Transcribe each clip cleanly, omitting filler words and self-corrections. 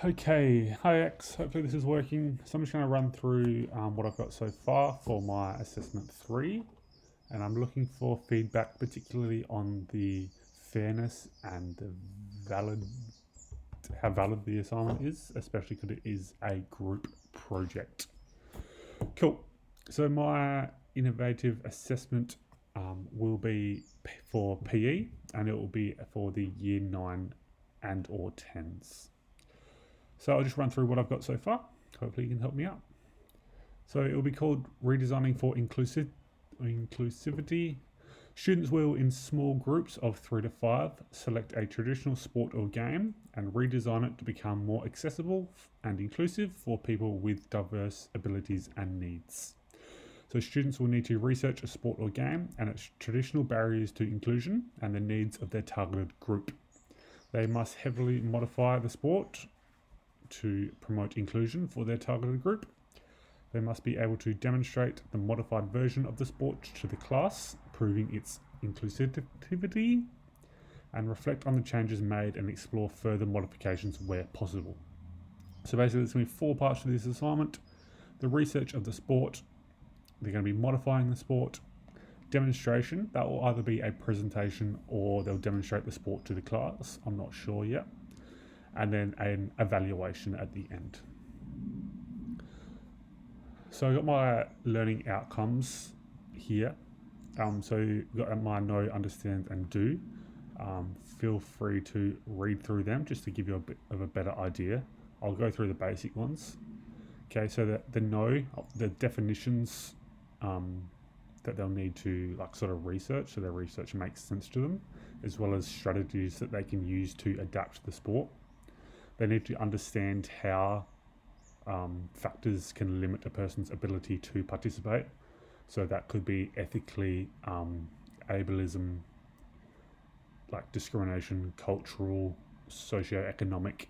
Okay, hi X, hopefully this is working. So I'm just going to run through what I've got so far for my assessment 3, and I'm looking for feedback particularly on the fairness and the valid, how valid the assignment is, especially because it is a group project. Cool. So my innovative assessment will be for PE, and it will be for the year 9 and or 10s. So I'll just run through what I've got so far. Hopefully you can help me out. So it will be called Redesigning for Inclusivity. Students will, in small groups of 3 to 5, select a traditional sport or game and redesign it to become more accessible and inclusive for people with diverse abilities and needs. So students will need to research a sport or game and its traditional barriers to inclusion and the needs of their targeted group. They must heavily modify the sport to promote inclusion for their targeted group. They must be able to demonstrate the modified version of the sport to the class, proving its inclusivity, and reflect on the changes made and explore further modifications where possible. So basically there's going to be 4 parts to this assignment. The research of the sport, they're going to be modifying the sport, demonstration, that will either be a presentation or they'll demonstrate the sport to the class, I'm not sure yet, and then an evaluation at the end. So I got my learning outcomes here. So you've got my know, understand, and do. Feel free to read through them just to give you a bit of a better idea. I'll go through the basic ones. Okay, so the know, the definitions that they'll need to sort of research, so their research makes sense to them, as well as strategies that they can use to adapt the sport. They need to understand how factors can limit a person's ability to participate. So that could be ethically, ableism, like discrimination, cultural, socio-economic.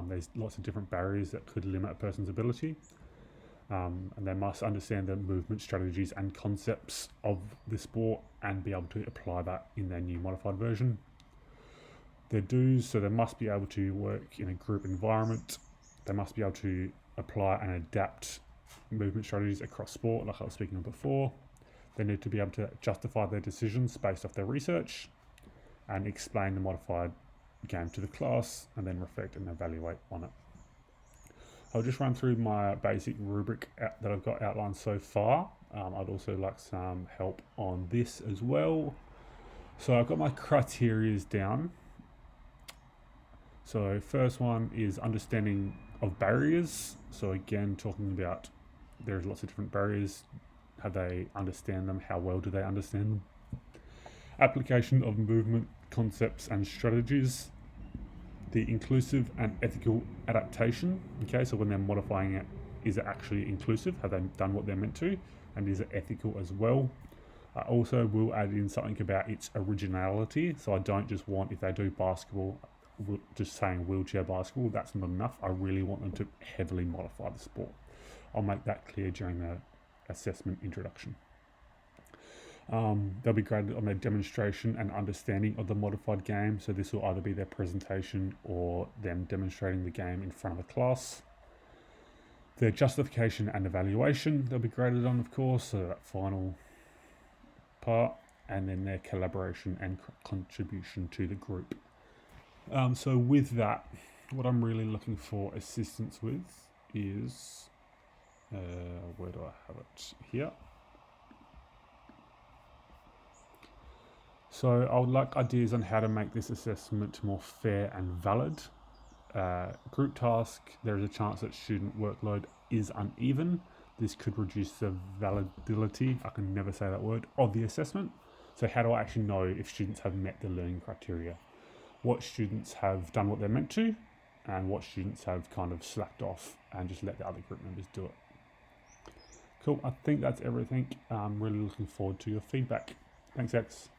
There's lots of different barriers that could limit a person's ability. And they must understand the movement strategies and concepts of the sport and be able to apply that in their new modified version. Their do's, so they must be able to work in a group environment. They must be able to apply and adapt movement strategies across sport, like I was speaking of before. They need to be able to justify their decisions based off their research and explain the modified game to the class and then reflect and evaluate on it. I'll just run through my basic rubric that I've got outlined so far. I'd also like some help on this as well. So I've got my criterias down. So first one is understanding of barriers. So again, talking about there's lots of different barriers. How they understand them, how well do they understand them? Application of movement concepts and strategies. The inclusive and ethical adaptation. Okay, so when they're modifying it, is it actually inclusive? Have they done what they're meant to? And is it ethical as well? I also will add in something about its originality. So I don't just want, if they do basketball, just saying wheelchair basketball, that's not enough. I really want them to heavily modify the sport. I'll make that clear during the assessment introduction. They'll be graded on their demonstration and understanding of the modified game. So this will either be their presentation or them demonstrating the game in front of the class. Their justification and evaluation, they'll be graded on, of course, so that final part. And then their collaboration and contribution to the group. So with that, what I'm really looking for assistance with is, where do I have it? Here. So I would like ideas on how to make this assessment more fair and valid. Group task, there is a chance that student workload is uneven. This could reduce the validity, I can never say that word, of the assessment. So how do I actually know if students have met the learning criteria? What students have done what they're meant to, and what students have kind of slacked off and just let the other group members do it. Cool, I think that's everything. I'm really looking forward to your feedback. Thanks, X.